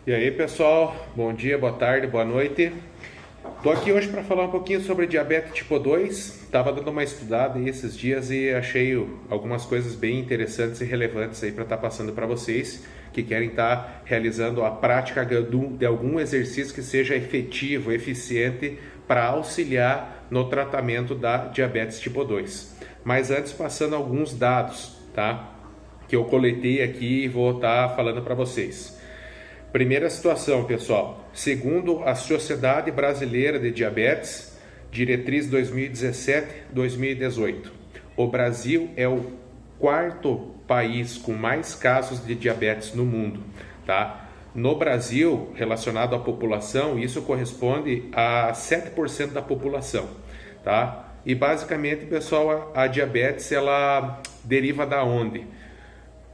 E aí pessoal, bom dia, boa tarde, boa noite. Estou aqui hoje para falar um pouquinho sobre diabetes tipo 2. Estava dando uma estudada aí esses dias e achei algumas coisas bem interessantes e relevantes aí para estar passando para vocês que querem estar realizando a prática de algum exercício que seja efetivo, eficiente para auxiliar no tratamento da diabetes tipo 2. Mas antes, passando alguns dados, tá? Que eu coletei aqui e vou estar falando para vocês. Primeira situação, pessoal, segundo a Sociedade Brasileira de Diabetes, diretriz 2017-2018, o Brasil é o quarto país com mais casos de diabetes no mundo, tá? No Brasil, relacionado à população, isso corresponde a 7% da população, tá? E basicamente, pessoal, a diabetes, ela deriva da onde?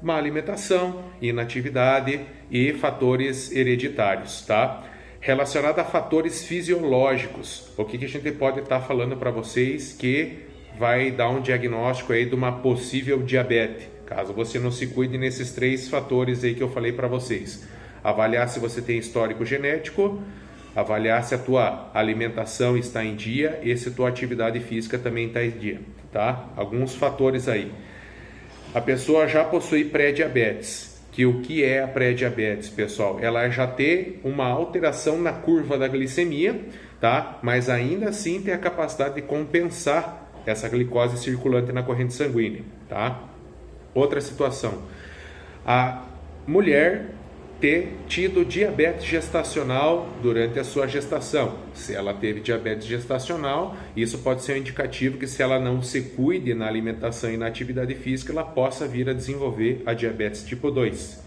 Má alimentação, inatividade e fatores hereditários, tá? Relacionado a fatores fisiológicos, o que a gente pode estar falando para vocês que vai dar um diagnóstico aí de uma possível diabetes, caso você não se cuide nesses três fatores aí que eu falei para vocês. Avaliar se você tem histórico genético, avaliar se a tua alimentação está em dia e se a tua atividade física também está em dia, tá? Alguns fatores aí. A pessoa já possui pré-diabetes, que o que é a pré-diabetes, pessoal? Ela já tem uma alteração na curva da glicemia, tá? Mas ainda assim tem a capacidade de compensar essa glicose circulante na corrente sanguínea, tá? Outra situação, a mulher ter tido diabetes gestacional durante a sua gestação. Se ela teve diabetes gestacional, isso pode ser um indicativo que se ela não se cuide na alimentação e na atividade física, ela possa vir a desenvolver a diabetes tipo 2.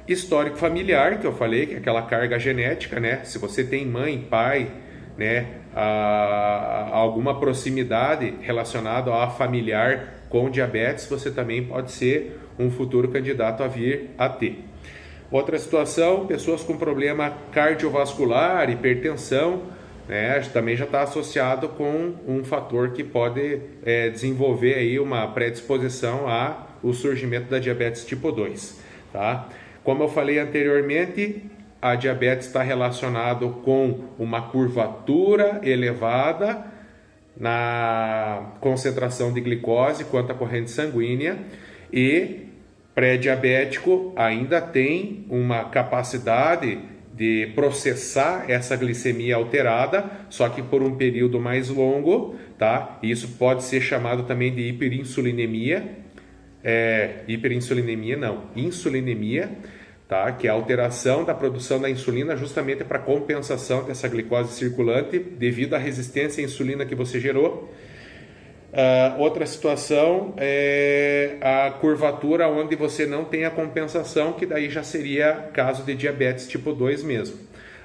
Histórico familiar, que eu falei, que é aquela carga genética, né? Se você tem mãe, pai, né, alguma proximidade relacionada a familiar com diabetes, você também pode ser um futuro candidato a vir a ter. Outra situação, pessoas com problema cardiovascular, hipertensão, né, também já está associado com um fator que pode desenvolver aí uma predisposição ao surgimento da diabetes tipo 2. Tá? Como eu falei anteriormente, a diabetes está relacionado com uma curvatura elevada na concentração de glicose quanto à corrente sanguínea e pré-diabético ainda tem uma capacidade de processar essa glicemia alterada, só que por um período mais longo, tá? Isso pode ser chamado também de insulinemia, tá? Que é a alteração da produção da insulina justamente para compensação dessa glicose circulante devido à resistência à insulina que você gerou. Outra situação é a curvatura onde você não tem a compensação, que daí já seria caso de diabetes tipo 2 mesmo.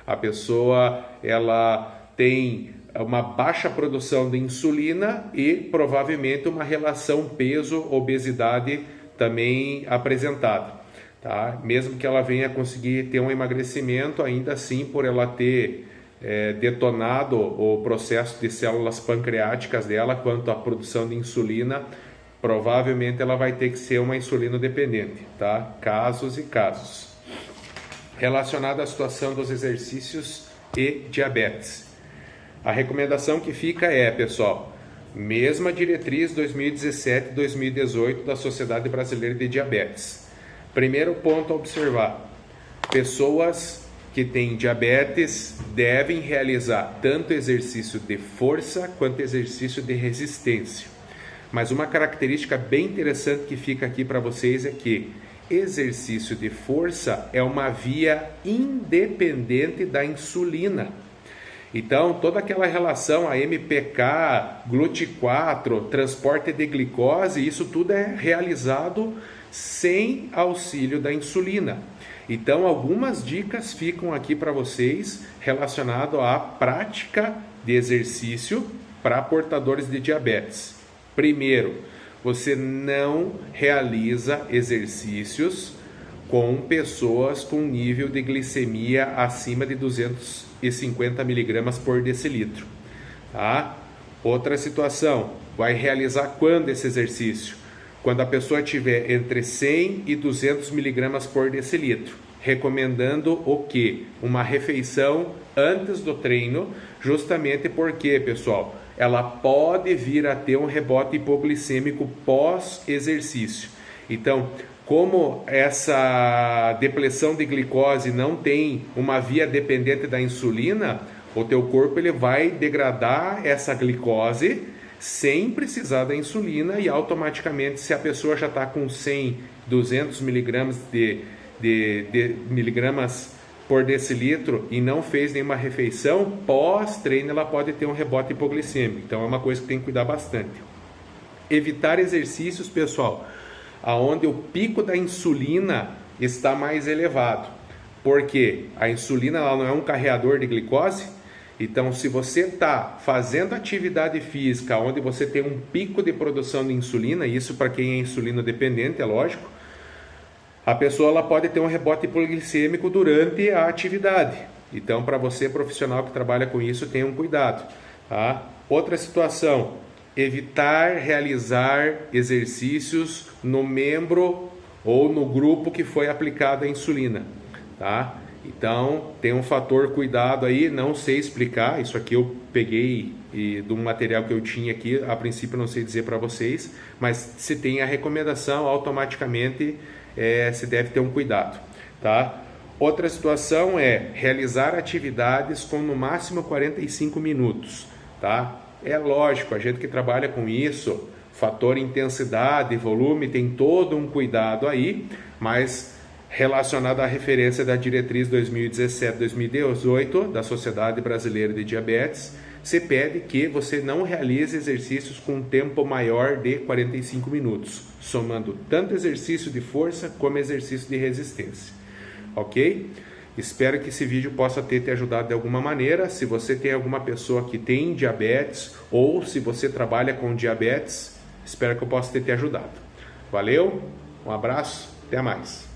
A pessoa ela tem uma baixa produção de insulina e provavelmente uma relação peso-obesidade também apresentada. Tá? Mesmo que ela venha conseguir ter um emagrecimento, ainda assim por ela ter detonado o processo de células pancreáticas dela quanto à produção de insulina, provavelmente ela vai ter que ser uma insulina dependente, tá? Casos e casos. Relacionado à situação dos exercícios e diabetes. A recomendação que fica é, pessoal, mesma diretriz 2017-2018 da Sociedade Brasileira de Diabetes. Primeiro ponto a observar, pessoas que têm diabetes devem realizar tanto exercício de força quanto exercício de resistência. Mas uma característica bem interessante que fica aqui para vocês é que exercício de força é uma via independente da insulina. Então, toda aquela relação a MPK, GLUT4, transporte de glicose, isso tudo é realizado sem auxílio da insulina. Então, algumas dicas ficam aqui para vocês relacionado à prática de exercício para portadores de diabetes. Primeiro, você não realiza exercícios com pessoas com nível de glicemia acima de 250 mg por decilitro. Tá? Outra situação, vai realizar quando esse exercício? Quando a pessoa tiver entre 100 e 200 mg por decilitro. recomendando o quê? Uma refeição antes do treino, justamente porque, pessoal, ela pode vir a ter um rebote hipoglicêmico pós-exercício. Então, como essa depressão de glicose não tem uma via dependente da insulina, o teu corpo ele vai degradar essa glicose sem precisar da insulina e automaticamente, se a pessoa já está com 100, 200 miligramas miligramas por decilitro e não fez nenhuma refeição, pós-treino ela pode ter um rebote hipoglicêmico. Então é uma coisa que tem que cuidar bastante. Evitar exercícios, pessoal, aonde o pico da insulina está mais elevado. Porque a insulina ela não é um carreador de glicose. Então, se você está fazendo atividade física onde você tem um pico de produção de insulina, isso para quem é insulino dependente, é lógico, a pessoa ela pode ter um rebote hipoglicêmico durante a atividade. Então, para você profissional que trabalha com isso, tenha um cuidado. Tá? Outra situação, evitar realizar exercícios no membro ou no grupo que foi aplicada a insulina. Tá? Então, tem um fator cuidado aí, não sei explicar, isso aqui eu peguei do material que eu tinha aqui, a princípio não sei dizer para vocês, mas se tem a recomendação, automaticamente se deve ter um cuidado, tá? Outra situação é realizar atividades com no máximo 45 minutos, tá? É lógico, a gente que trabalha com isso, fator intensidade, volume, tem todo um cuidado aí, mas relacionado à referência da diretriz 2017-2018 da Sociedade Brasileira de Diabetes, se pede que você não realize exercícios com tempo maior de 45 minutos, somando tanto exercício de força como exercício de resistência. Ok? Espero que esse vídeo possa ter te ajudado de alguma maneira. Se você tem alguma pessoa que tem diabetes ou se você trabalha com diabetes, espero que eu possa ter te ajudado. Valeu, um abraço, até mais.